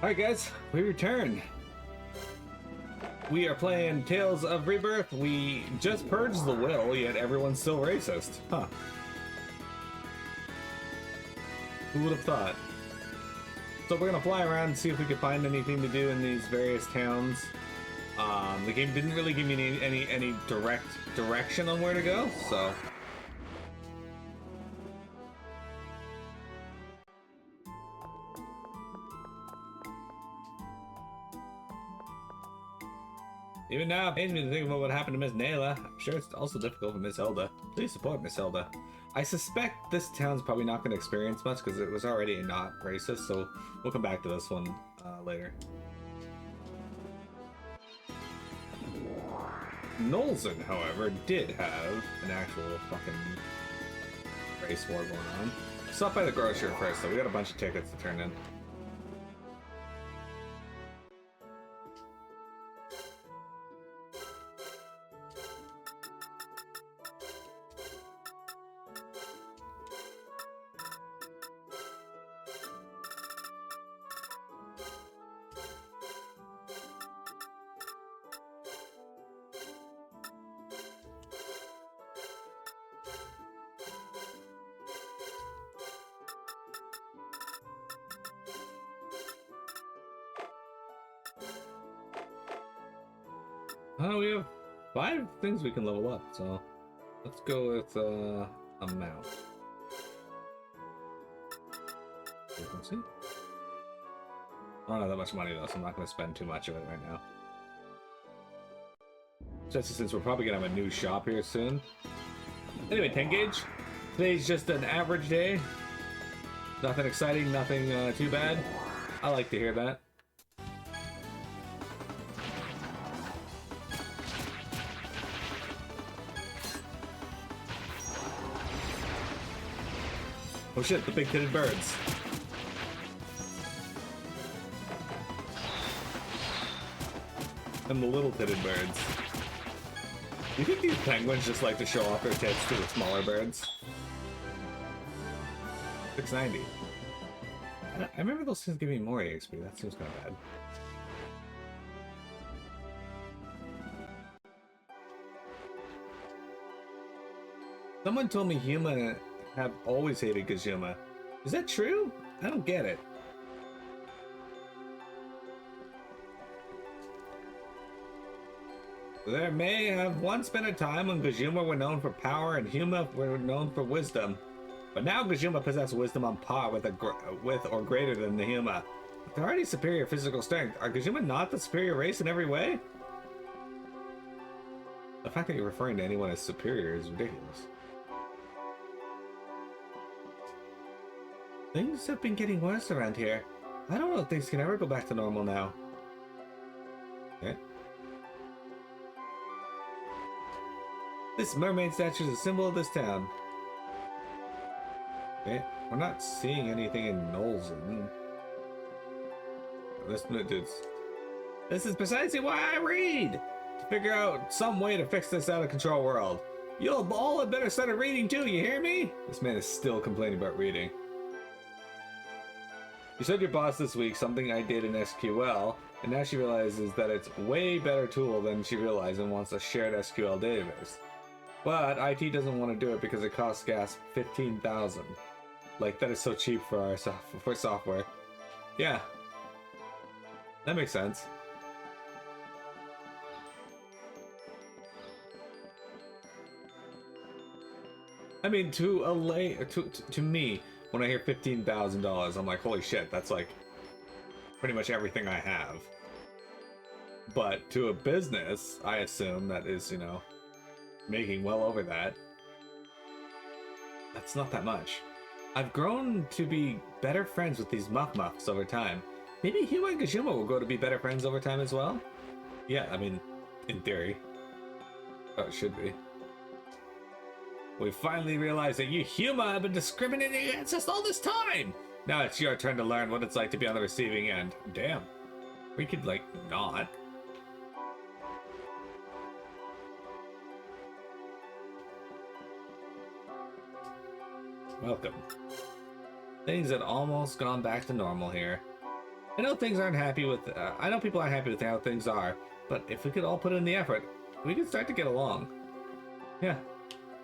Alright guys, we return. We are playing Tales of Rebirth. We just purged the will, yet everyone's still racist. Huh. Who would have thought? So we're gonna fly around and see if we can find anything to do in these various towns. The game didn't really give me any direct direction on where to go, so... Even now, it pains me to think about what happened to Miss Nayla. I'm sure it's also difficult for Miss Hilda. Please support Miss Hilda. I suspect this town's probably not going to experience much because it was already not racist, so we'll come back to this one later. Nolzen, however, did have an actual fucking race war going on. Stop by the grocer first, though. We got a bunch of tickets to turn in. We have 5 things we can level up, so let's go with a mount. Frequency. I don't have that much money though, so I'm not going to spend too much of it right now. Just since we're probably going to have a new shop here soon. Anyway, 10 gauge. Today's just an average day. Nothing exciting, nothing too bad. I like to hear that. Oh shit, the big-titted birds. And the little-titted birds. Do you think these penguins just like to show off their tits to the smaller birds? 690. I remember those things giving me more EXP. That seems kind of bad. Someone told me Huma have always hated Kazuma. Is that true? I don't get it. There may have once been a time when Kazuma were known for power and Huma were known for wisdom. But now Kazuma possess wisdom on par with or greater than the Huma. They're already superior physical strength. Are Kazuma not the superior race in every way? The fact that you're referring to anyone as superior is ridiculous. Things have been getting worse around here. I don't know if things can ever go back to normal now. Okay. This mermaid statue is a symbol of this town. Okay. We're not seeing anything in Nolzen. This is precisely why I read! To figure out some way to fix this out of control world. You'll all have better start reading too, you hear me? This man is still complaining about reading. You showed your boss this week something I did in SQL, and now she realizes that it's way better tool than she realized and wants a shared SQL database. But IT doesn't want to do it because it costs gas 15,000. Like, that is so cheap for our software. Yeah. That makes sense. I mean, to me, when I hear $15,000, I'm like, holy shit, that's like pretty much everything I have. But to a business, I assume that is, you know, making well over that. That's not that much. I've grown to be better friends with these muffs over time. Maybe Huma and Kazuma will grow to be better friends over time as well? Yeah, I mean, in theory. Oh, it should be. We finally realized that you Huma have been discriminating against us all this time! Now it's your turn to learn what it's like to be on the receiving end. Damn. We could, like, not. Welcome. Things had almost gone back to normal here. I know things aren't happy with. I know people aren't happy with how things are, but if we could all put in the effort, we could start to get along. Yeah,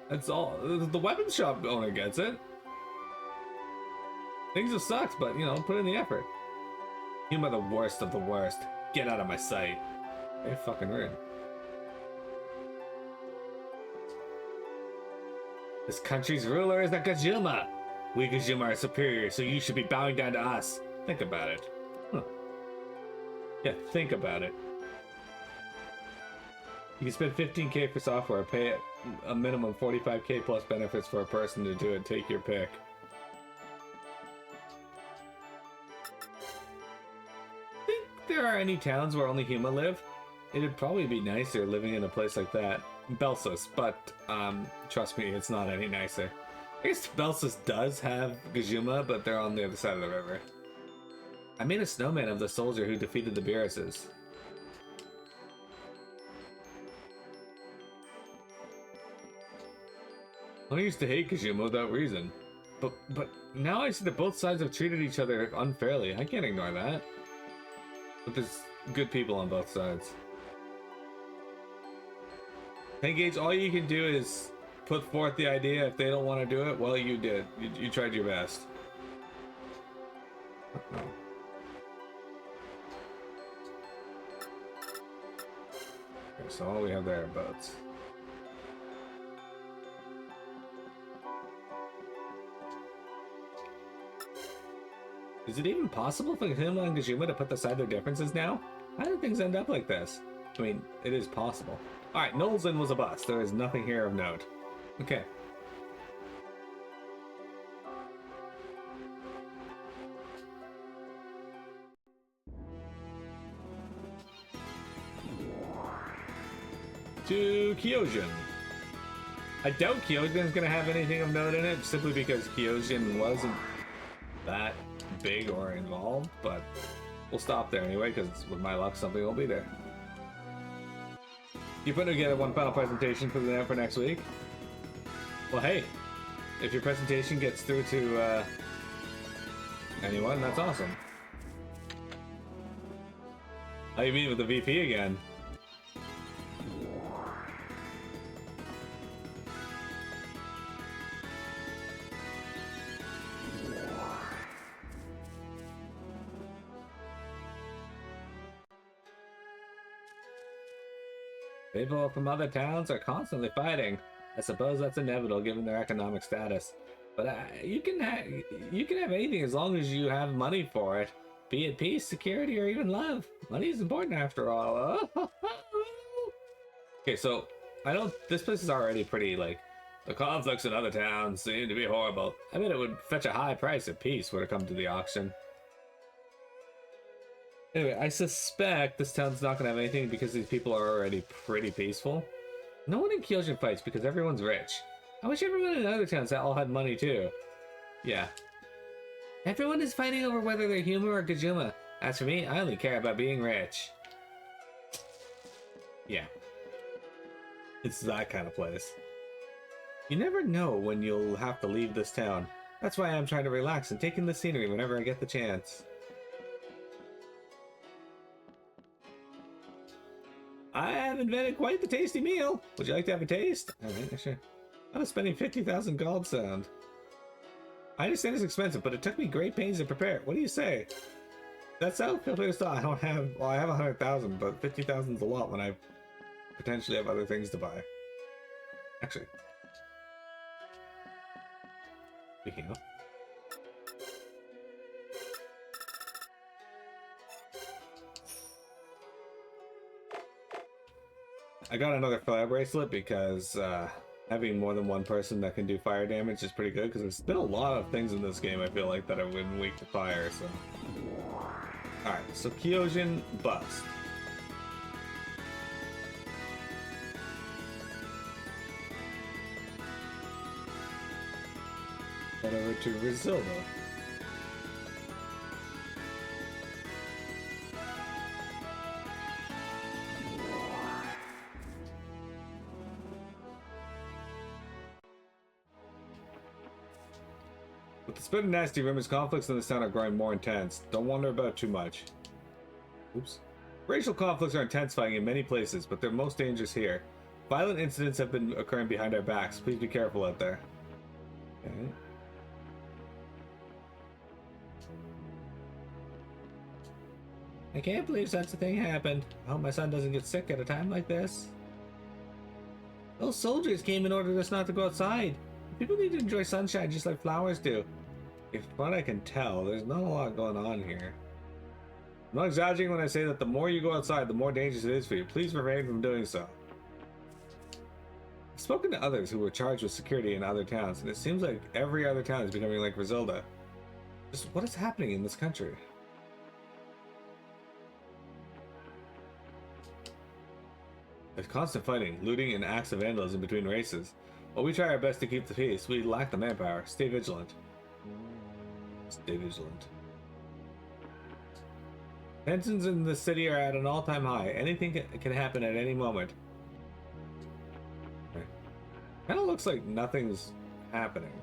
that's all. The weapons shop owner gets it. Things have sucked, but you know, put in the effort. You are the worst of the worst. Get out of my sight. Very fucking rude. This country's ruler is a Kazuma. We Kazuma are superior, so you should be bowing down to us. Think about it. Huh. Yeah, think about it. You can spend 15k for software, pay a minimum 45k plus benefits for a person to do it. Take your pick. Think there are any towns where only Huma live? It'd probably be nicer living in a place like that. Belsus, but trust me, it's not any nicer. I guess Belsus does have Gajuma, but they're on the other side of the river. I made a snowman of the soldier who defeated the Beerus's. I used to hate Kajima without reason. But now I see that both sides have treated each other unfairly. I can't ignore that. But there's good people on both sides. Hey Gage, all you can do is put forth the idea. If they don't want to do it, well, you did. You tried your best. Okay, so all we have there are boats. Is it even possible for Hima and Gajuma to put aside their differences now? How did things end up like this? I mean, it is possible. Alright, Nolzin was a bust. There is nothing here of note. Okay. To Kyojin. I doubt Kyojin's gonna have anything of note in it, simply because Kyojin wasn't that big or involved, but we'll stop there anyway, because with my luck, something will be there. You put together one final presentation for the for next week? Well, hey, if your presentation gets through to anyone, that's awesome. How you meeting with the VP again? People from other towns are constantly fighting. I suppose that's inevitable given their economic status. But you can have anything as long as you have money for it. Be it peace, security, or even love. Money is important after all. Okay, so I know this place is already pretty like the conflicts in other towns seem to be horrible. I bet it would fetch a high price if peace were to come to the auction. Anyway, I suspect this town's not gonna have anything because these people are already pretty peaceful. No one in Kyojin fights because everyone's rich. I wish everyone in other towns all had money too. Yeah. Everyone is fighting over whether they're Huma or Kajuma. As for me, I only care about being rich. Yeah. It's that kind of place. You never know when you'll have to leave this town. That's why I'm trying to relax and take in the scenery whenever I get the chance. I have invented quite the tasty meal. Would you like to have a taste? Alright, sure. How does spending 50,000 gold sound? I understand it's expensive, but it took me great pains to prepare. What do you say? That's so? Feel free to stop. I don't have, well, I have 100,000, but 50,000 is a lot when I potentially have other things to buy. Actually. Speaking of. I got another fire bracelet because having more than one person that can do fire damage is pretty good, because there's been a lot of things in this game I feel like that have been weak to fire, so. Alright, so Kyojin bust. Head over to Rizilda. the spread of nasty rumors, conflicts in this town are growing more intense. Don't wonder about too much. Oops. Racial conflicts are intensifying in many places, but they're most dangerous here. Violent incidents have been occurring behind our backs. Please be careful out there. Okay. I can't believe such a thing happened. I hope my son doesn't get sick at a time like this. Those soldiers came and ordered us not to go outside. People need to enjoy sunshine just like flowers do. If what I can tell, there's not a lot going on here. I'm not exaggerating when I say that the more you go outside, the more dangerous it is for you. Please refrain from doing so. I've spoken to others who were charged with security in other towns, and it seems like every other town is becoming like Rosilda. Just what is happening in this country? There's constant fighting, looting, and acts of vandalism between races. While we try our best to keep the peace, we lack the manpower. Stay vigilant. Stay vigilant. Tensions in the city are at an all-time high. Anything can happen at any moment. Okay. Kind of looks like nothing's happening.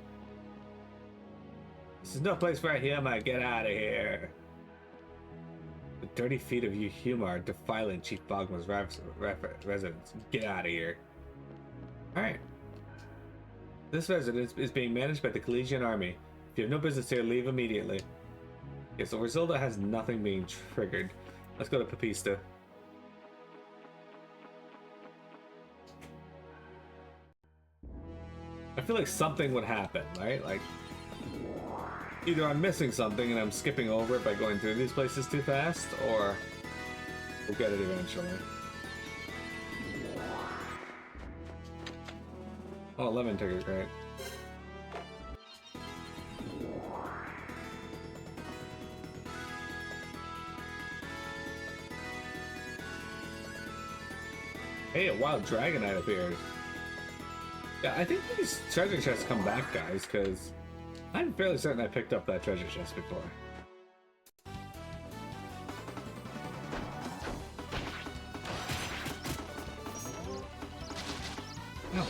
This is no place for a human. Get out of here. The dirty feet of Yuma are defiling Chief Bogma's residence. Get out of here. Alright. This residence is being managed by the Collegian Army. If you have no business here, leave immediately. Okay, so Rosilda has nothing being triggered. Let's go to Pipista. I feel like something would happen, right? Like, either I'm missing something and I'm skipping over it by going through these places too fast, or we'll get it eventually. Oh, lemon ticket, great. Hey, a wild dragonite appeared. Yeah, I think these treasure chests come back, guys, because I'm fairly certain I picked up that treasure chest before. No.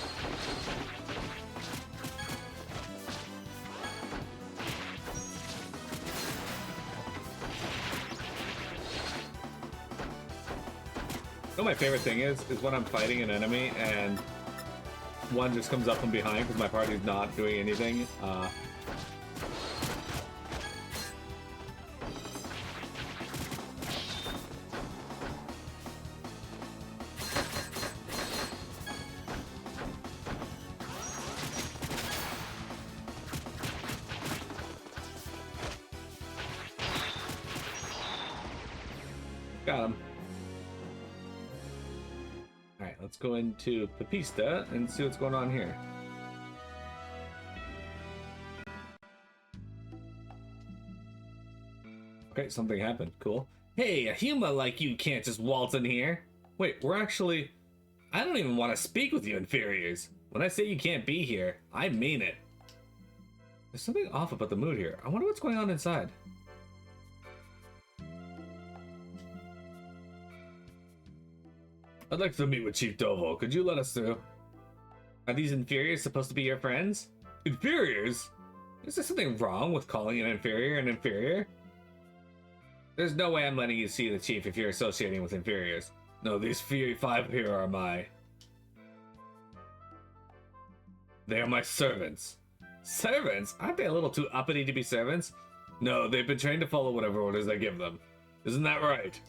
You know, my favorite thing is when I'm fighting an enemy and one just comes up from behind because my party's not doing anything. Got him. Alright, let's go into Pipista and see what's going on here. Okay, something happened. Cool. Hey, a human like you can't just waltz in here. Wait, we're actually... I don't even want to speak with you inferiors. When I say you can't be here, I mean it. There's something off about the mood here. I wonder what's going on inside. I'd like to meet with Chief Dovo. Could you let us through? Are these inferiors supposed to be your friends? Inferiors? Is there something wrong with calling an inferior an inferior? There's no way I'm letting you see the chief if you're associating with inferiors. No, these five here are They are my servants. Servants? Aren't they a little too uppity to be servants? No, they've been trained to follow whatever orders I give them. Isn't that right?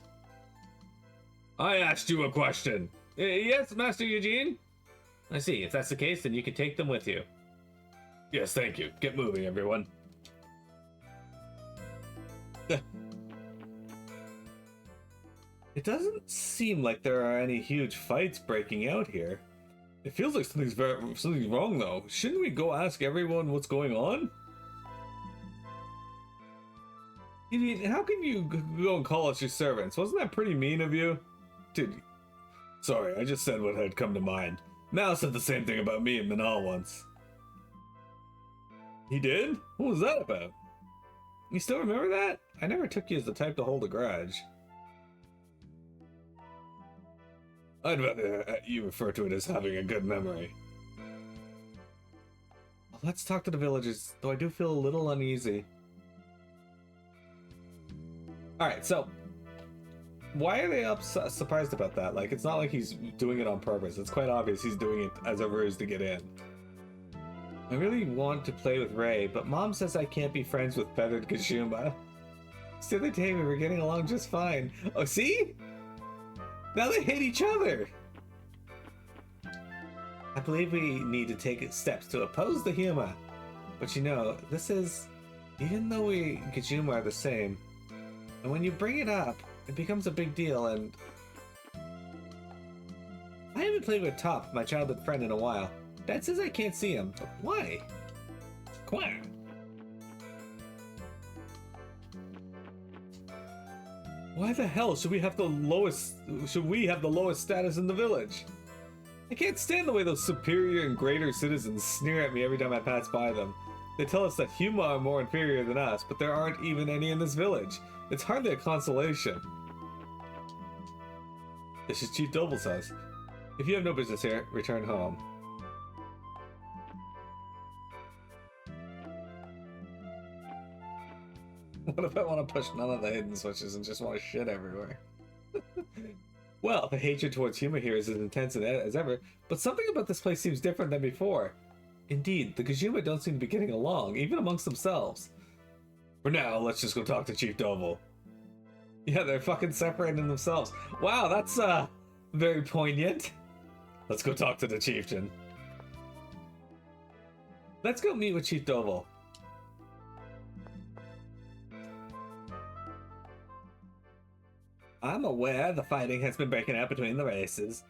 I asked you a question. Yes, Master Eugene? I see. If that's the case, then you can take them with you. Yes, thank you. Get moving, everyone. It doesn't seem like there are any huge fights breaking out here. It feels like something's wrong, though. Shouldn't we go ask everyone what's going on? I mean, how can you go and call us your servants? Wasn't that pretty mean of you? Dude, sorry, I just said what had come to mind. Mal said the same thing about me and Manal once. He did? What was that about? You still remember that? I never took you as the type to hold a grudge. I'd rather you refer to it as having a good memory. Let's talk to the villagers, though I do feel a little uneasy. Alright, so why are they surprised about that? Like, it's not like he's doing it on purpose. It's quite obvious he's doing it as a ruse to get in. I really want to play with Ray, but Mom says I can't be friends with Feathered Kazuma. The other day we were getting along just fine. Oh, see? Now they hate each other! I believe we need to take steps to oppose the humor. But you know, this is... Even though we Kazuma are the same, and when you bring it up, it becomes a big deal, and... I haven't played with Top, my childhood friend, in a while. Dad says I can't see him. Why? Why? Why the hell should we have the lowest status in the village? I can't stand the way those superior and greater citizens sneer at me every time I pass by them. They tell us that Huma are more inferior than us, but there aren't even any in this village. It's hardly a consolation. This is Chief Doble's house. If you have no business here, return home. What if I want to push none of the hidden switches and just want to shit everywhere? Well, the hatred towards Huma here is as intense as ever, but something about this place seems different than before. Indeed, the Kazuma don't seem to be getting along, even amongst themselves. For now, let's just go talk to Chief Doble. Yeah, they're fucking separating themselves. Wow, that's, very poignant. Let's go talk to the chieftain. Let's go meet with Chief Doble. I'm aware the fighting has been breaking out between the races.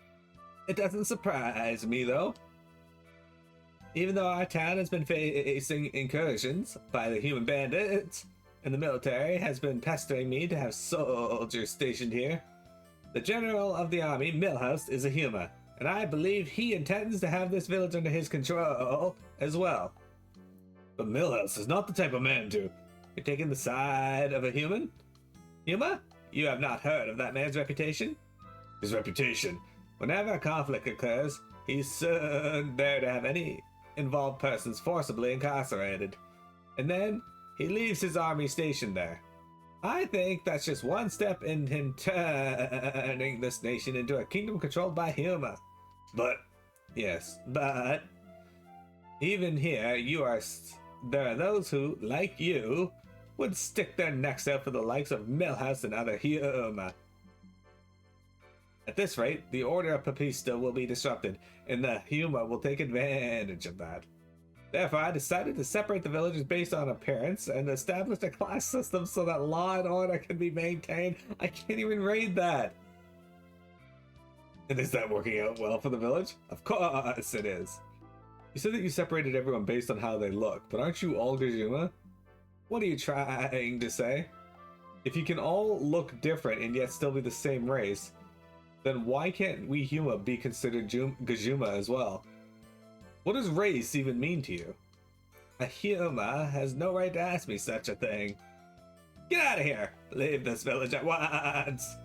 It doesn't surprise me, though. Even though our town has been facing incursions by the human bandits, and the military has been pestering me to have soldiers stationed here, the general of the army, Millhouse, is a human, and I believe he intends to have this village under his control as well. But Millhouse is not the type of man to... You're taking the side of a human? Huma? You have not heard of that man's reputation? His reputation? Whenever a conflict occurs, he's certain there to have any involved persons forcibly incarcerated. And then, he leaves his army stationed there. I think that's just one step in him turning this nation into a kingdom controlled by Huma. But, yes, but, even here, there are those who, like you, would stick their necks out for the likes of Millhouse and other Huma. At this rate, the order of Pipista will be disrupted, and the Huma will take advantage of that. Therefore, I decided to separate the villages based on appearance and establish a class system so that law and order can be maintained. I can't even read that. And is that working out well for the village? Of course it is. You said that you separated everyone based on how they look, but aren't you all Kazuma? What are you trying to say? If you can all look different and yet still be the same race, then why can't we Huma be considered Kazuma as well? What does race even mean to you? A Huma has no right to ask me such a thing. Get out of here! Leave this village at once!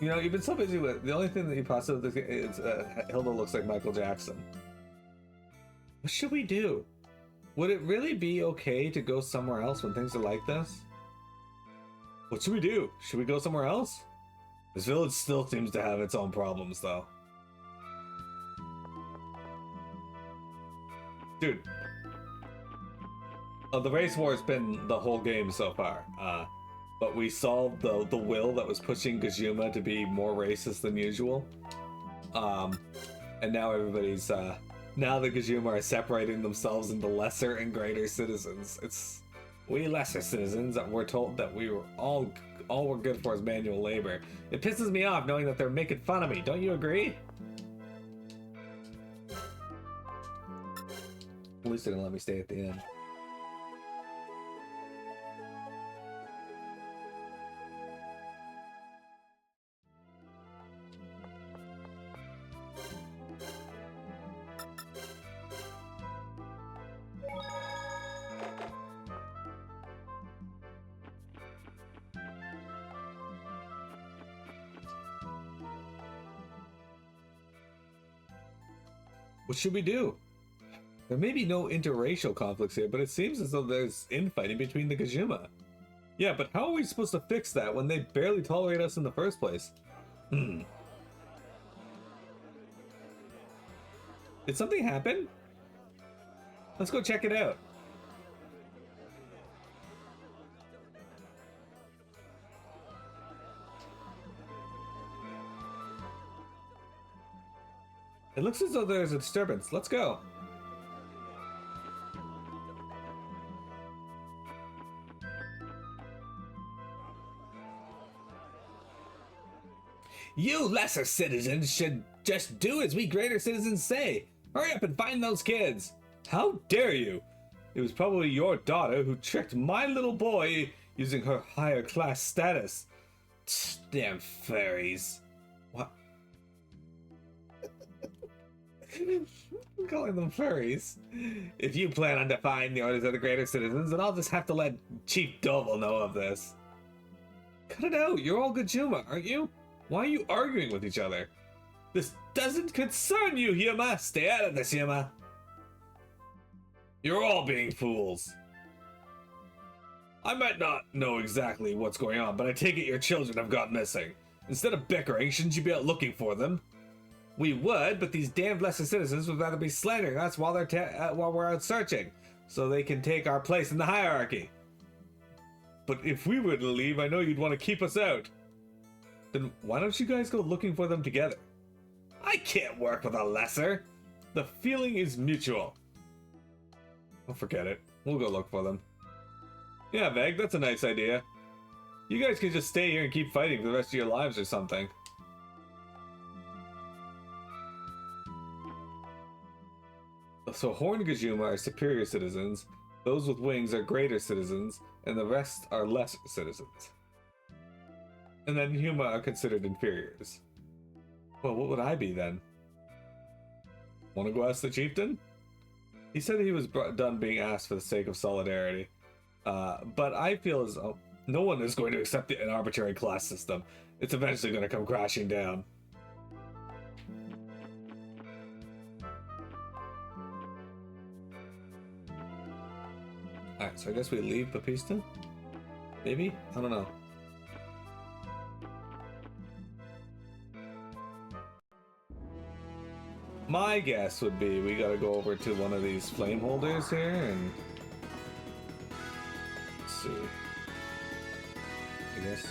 You know, you've been so busy with... The only thing that you possibly... is Hilda looks like Michael Jackson. What should we do? Would it really be okay to go somewhere else when things are like this? What should we do? Should we go somewhere else? This village still seems to have its own problems, though. Dude. The race war has been the whole game so far. But we solved the will that was pushing Kazuma to be more racist than usual. And now everybody's... now the Kazuma are separating themselves into lesser and greater citizens. It's... We lesser citizens that we're told that we were all we're good for is manual labor. It pisses me off knowing that they're making fun of me. Don't you agree? At least they didn't let me stay at the end. What should we do? There may be no interracial conflicts here, but it seems as though there's infighting between the Kajima. Yeah, but how are we supposed to fix that when they barely tolerate us in the first place? Did something happen? Let's go check it out. It looks as though there's a disturbance. Let's go. You lesser citizens should just do as we greater citizens say. Hurry up and find those kids. How dare you? It was probably your daughter who tricked my little boy using her higher class status. Damn fairies. What? I'm calling them furries. If you plan on defying the orders of the greater citizens, then I'll just have to let Chief Doval know of this. Cut it out. You're all Gajuma, aren't you? Why are you arguing with each other? This doesn't concern you, Yuma. Stay out of this, Yuma. You're all being fools. I might not know exactly what's going on, but I take it your children have gone missing. Instead of bickering, shouldn't you be out looking for them? We would, but these damned lesser citizens would rather be slandering us while we're out searching, so they can take our place in the hierarchy. But if we were to leave, I know you'd want to keep us out. Then why don't you guys go looking for them together? I can't work with a lesser. The feeling is mutual. I'll forget it. We'll go look for them. Yeah, Veg, that's a nice idea. You guys can just stay here and keep fighting for the rest of your lives or something. So Horned Gajuma are superior citizens, those with wings are greater citizens, and the rest are lesser citizens. And then Huma are considered inferiors. Well, what would I be then? Want to go ask the chieftain? He said he was done being asked for the sake of solidarity. But I feel as though no one is going to accept an arbitrary class system. It's eventually going to come crashing down. Alright, so I guess we leave Pipista? Maybe? I don't know. My guess would be we gotta go over to one of these flame holders here and... Let's see. I guess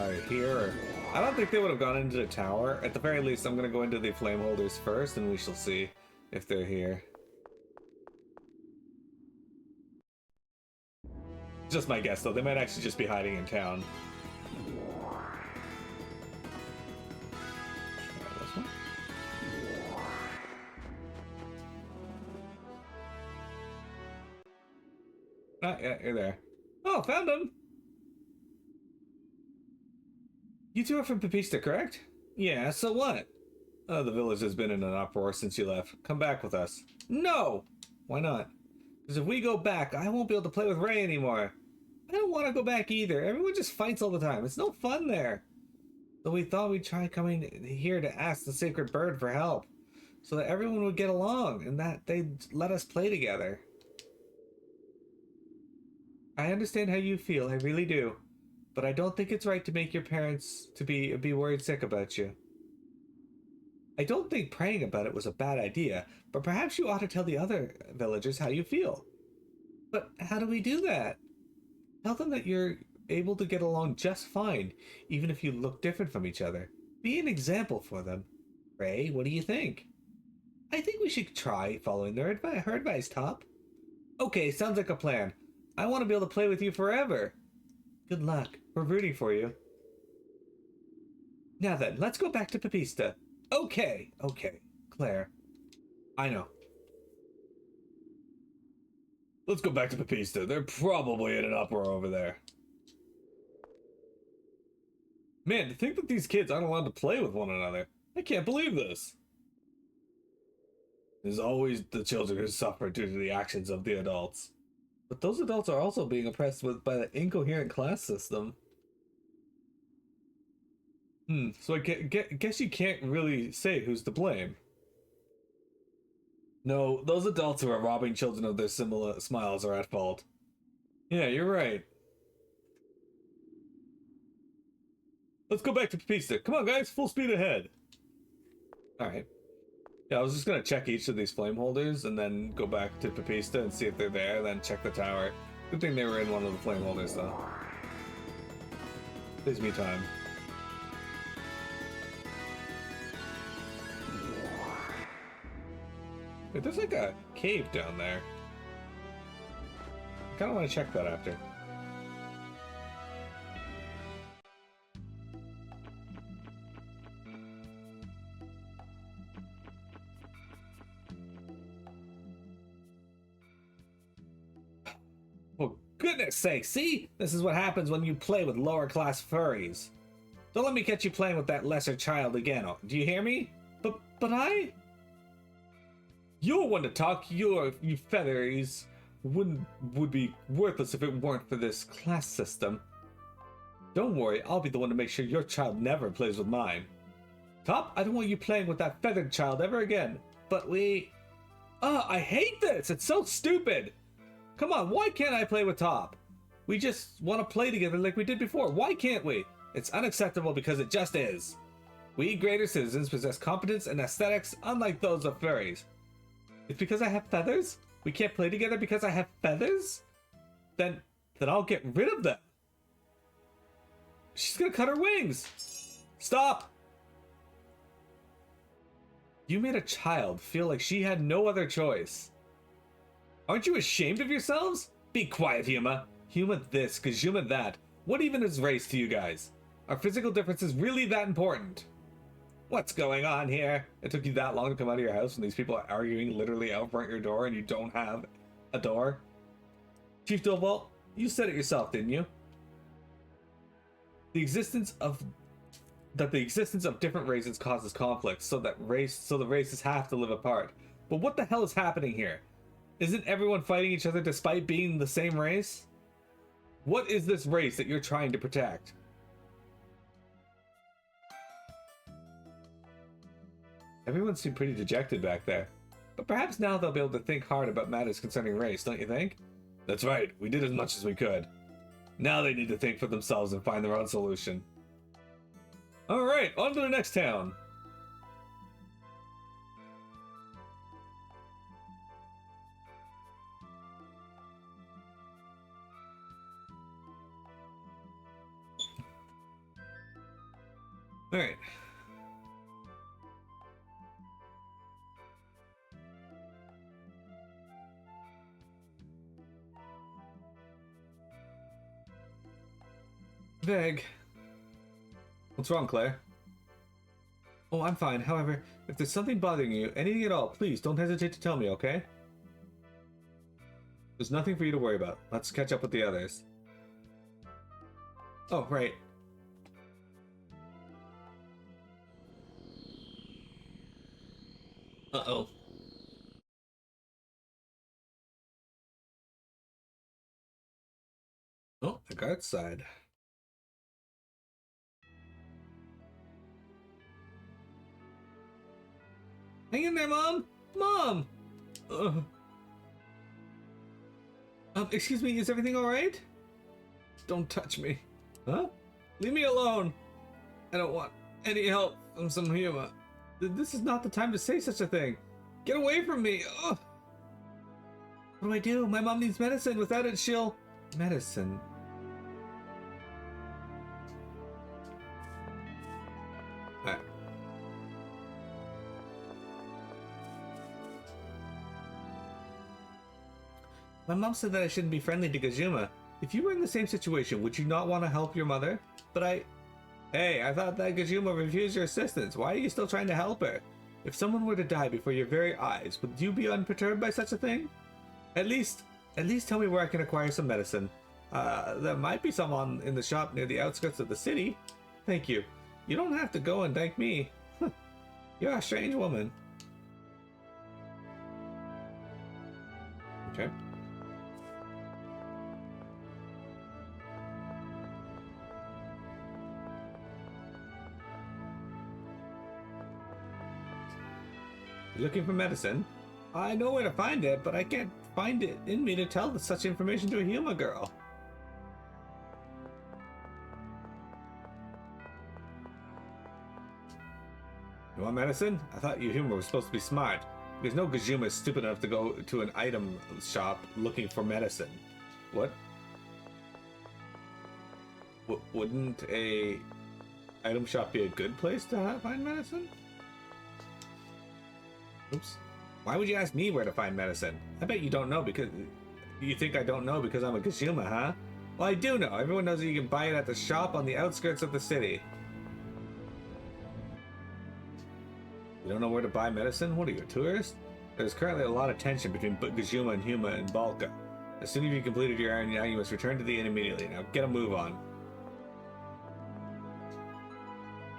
either here or... I don't think they would have gone into the tower. At the very least, I'm gonna go into the flame holders first and we shall see if they're here. Just my guess, though. They might actually just be hiding in town. Try this one. Ah, yeah, you're there. Oh, found him! You two are from Pipista, correct? Yeah, so what? Oh, the village has been in an uproar since you left. Come back with us. No! Why not? Because if we go back, I won't be able to play with Ray anymore. I don't want to go back either. Everyone just fights all the time. It's no fun there. So we thought we'd try coming here to ask the sacred bird for help, so that everyone would get along and that they'd let us play together. I understand how you feel, I really do. But I don't think it's right to make your parents to be worried sick about you. I don't think praying about it was a bad idea, but perhaps you ought to tell the other villagers how you feel. But how do we do that? Tell them that you're able to get along just fine, even if you look different from each other. Be an example for them. Ray, what do you think? I think we should try following her advice, Top. Okay, sounds like a plan. I want to be able to play with you forever. Good luck. We're rooting for you. Now then, let's go back to Pipista. Okay, Claire. I know. Let's go back to Pipista. They're probably in an uproar over there. Man, to think that these kids aren't allowed to play with one another. I can't believe this. There's always the children who suffer due to the actions of the adults. But those adults are also being oppressed by the incoherent class system. So I guess you can't really say who's to blame. No, those adults who are robbing children of their similar smiles are at fault. Yeah, you're right. Let's go back to Pipista. Come on, guys, full speed ahead. All right. Yeah, I was just gonna check each of these flame holders and then go back to Pipista and see if they're there, then check the tower. Good thing they were in one of the flame holders, though. Saves me time. Wait, there's like a cave down there. I kind of want to check that after. For goodness sake, see? This is what happens when you play with lower class furries. Don't let me catch you playing with that lesser child again. Do you hear me? But I... You're one to talk. You featheries would be worthless if it weren't for this class system. Don't worry, I'll be the one to make sure your child never plays with mine. Top, I don't want you playing with that feathered child ever again. But we... I hate this! It's so stupid! Come on, why can't I play with Top? We just want to play together like we did before. Why can't we? It's unacceptable because it just is. We greater citizens possess competence and aesthetics unlike those of furries. It's because I have feathers? We can't play together because I have feathers? Then I'll get rid of them. She's gonna cut her wings. Stop! You made a child feel like she had no other choice. Aren't you ashamed of yourselves? Be quiet, Huma. Huma this, Kazuma that. What even is race to you guys? Are physical differences really that important? What's going on here? It took you that long to come out of your house when these people are arguing literally out front your door and you don't have a door? Chief Doval, you said it yourself, didn't you? The existence of different races causes conflict, so the races have to live apart. But what the hell is happening here? Isn't everyone fighting each other despite being the same race? What is this race that you're trying to protect? Everyone seemed pretty dejected back there. But perhaps now they'll be able to think hard about matters concerning race, don't you think? That's right, we did as much as we could. Now they need to think for themselves and find their own solution. Alright, on to the next town. Alright. Veg. What's wrong, Claire? Oh, I'm fine. However, if there's something bothering you, anything at all, please don't hesitate to tell me, okay? There's nothing for you to worry about. Let's catch up with the others. Oh, right. Uh-oh. Oh, the guard's side. Hang in there, Mom! Mom! Excuse me, is everything alright? Don't touch me. Huh? Leave me alone! I don't want any help from some humor. This is not the time to say such a thing. Get away from me! Ugh. What do I do? My mom needs medicine. Without it, she'll... Medicine. Alright. My mom said that I shouldn't be friendly to Gazuma. If you were in the same situation, would you not want to help your mother? But Hey, I thought that Gazuma refused your assistance. Why are you still trying to help her? If someone were to die before your very eyes, would you be unperturbed by such a thing? At least tell me where I can acquire some medicine. There might be some in the shop near the outskirts of the city. Thank you. You don't have to go and thank me. You're a strange woman. Okay. Looking for medicine? I know where to find it, but I can't find it in me to tell such information to a human girl. You want medicine? I thought you human was supposed to be smart. Because no Gajuma is stupid enough to go to an item shop looking for medicine. What? Wouldn't a item shop be a good place to find medicine? Oops. Why would you ask me where to find medicine? I bet you don't know because... You think I don't know because I'm a Gajuma, huh? Well, I do know. Everyone knows that you can buy it at the shop on the outskirts of the city. You don't know where to buy medicine? What are you, a tourist? There's currently a lot of tension between Gajuma and Huma and Balka. As soon as you've completed your errand, now you must return to the inn immediately. Now get a move on.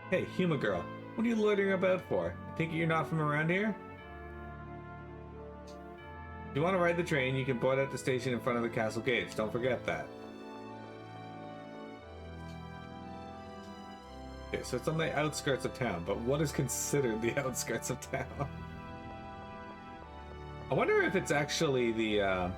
Hey, Huma girl, what are you loitering about for? I think you're not from around here? If you want to ride the train, you can board at the station in front of the castle gates. Don't forget that. Okay, so it's on the outskirts of town, but what is considered the outskirts of town? I wonder if it's actually the,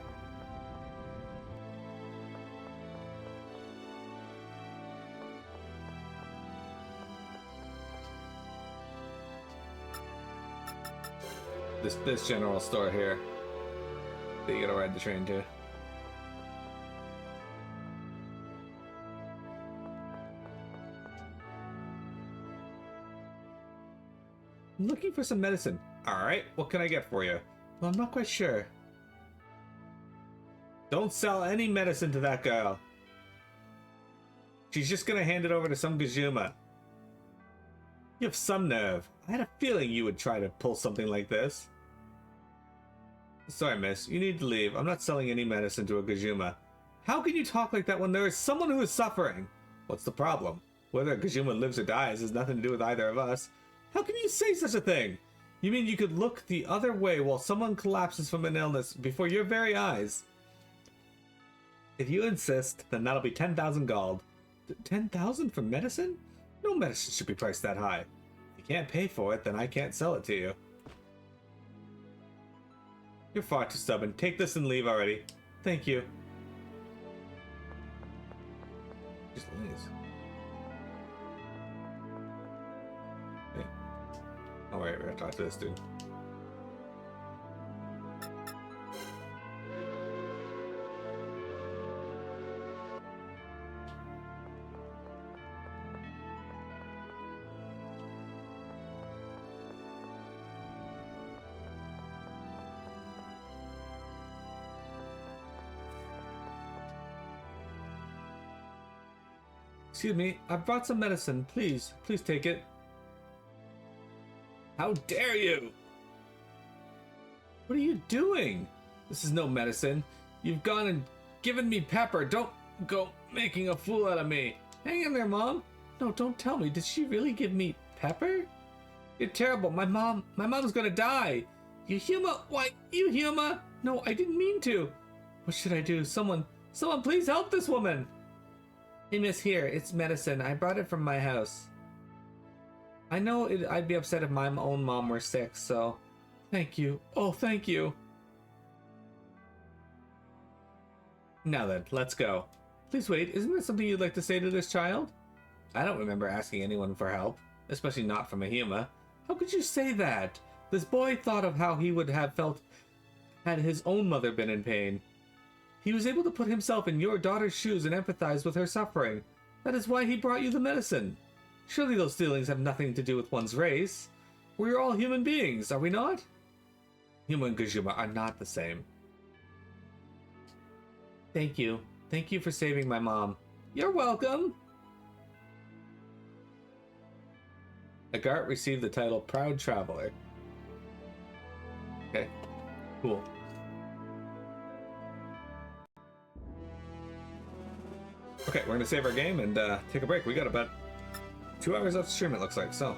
this general store here that you gotta ride the train to. I'm looking for some medicine. Alright, what can I get for you? Well, I'm not quite sure. Don't sell any medicine to that girl. She's just gonna hand it over to some Gajuma. You have some nerve. I had a feeling you would try to pull something like this. Sorry, miss. You need to leave. I'm not selling any medicine to a Gajuma. How can you talk like that when there is someone who is suffering? What's the problem? Whether a Gajuma lives or dies has nothing to do with either of us. How can you say such a thing? You mean you could look the other way while someone collapses from an illness before your very eyes? If you insist, then that'll be 10,000 gold. 10,000 for medicine? No medicine should be priced that high. If you can't pay for it, then I can't sell it to you. You're far too stubborn. Take this and leave already. Thank you. Just leaves. Hey. Oh wait, we gotta talk to this dude. Excuse me, I brought some medicine. Please take it. How dare you? What are you doing? This is no medicine. You've gone and given me pepper. Don't go making a fool out of me. Hang in there, Mom. No, don't tell me. Did she really give me pepper? You're terrible. My mom's gonna die. You Huma? Why, you Huma? No, I didn't mean to. What should I do? Someone please help this woman. Hey, miss, here. It's medicine. I brought it from my house. I know I'd be upset if my own mom were sick, so... Thank you. Oh, thank you. Now then, let's go. Please wait. Isn't there something you'd like to say to this child? I don't remember asking anyone for help, especially not from a Huma. How could you say that? This boy thought of how he would have felt had his own mother been in pain. He was able to put himself in your daughter's shoes and empathize with her suffering. That is why he brought you the medicine. Surely those feelings have nothing to do with one's race. We're all human beings, are we not? Huma and Gajuma are not the same. Thank you. Thank you for saving my mom. You're welcome. Agart received the title Proud Traveler. Okay, cool. Okay, we're gonna save our game and take a break. We got about 2 hours left to stream, it looks like, so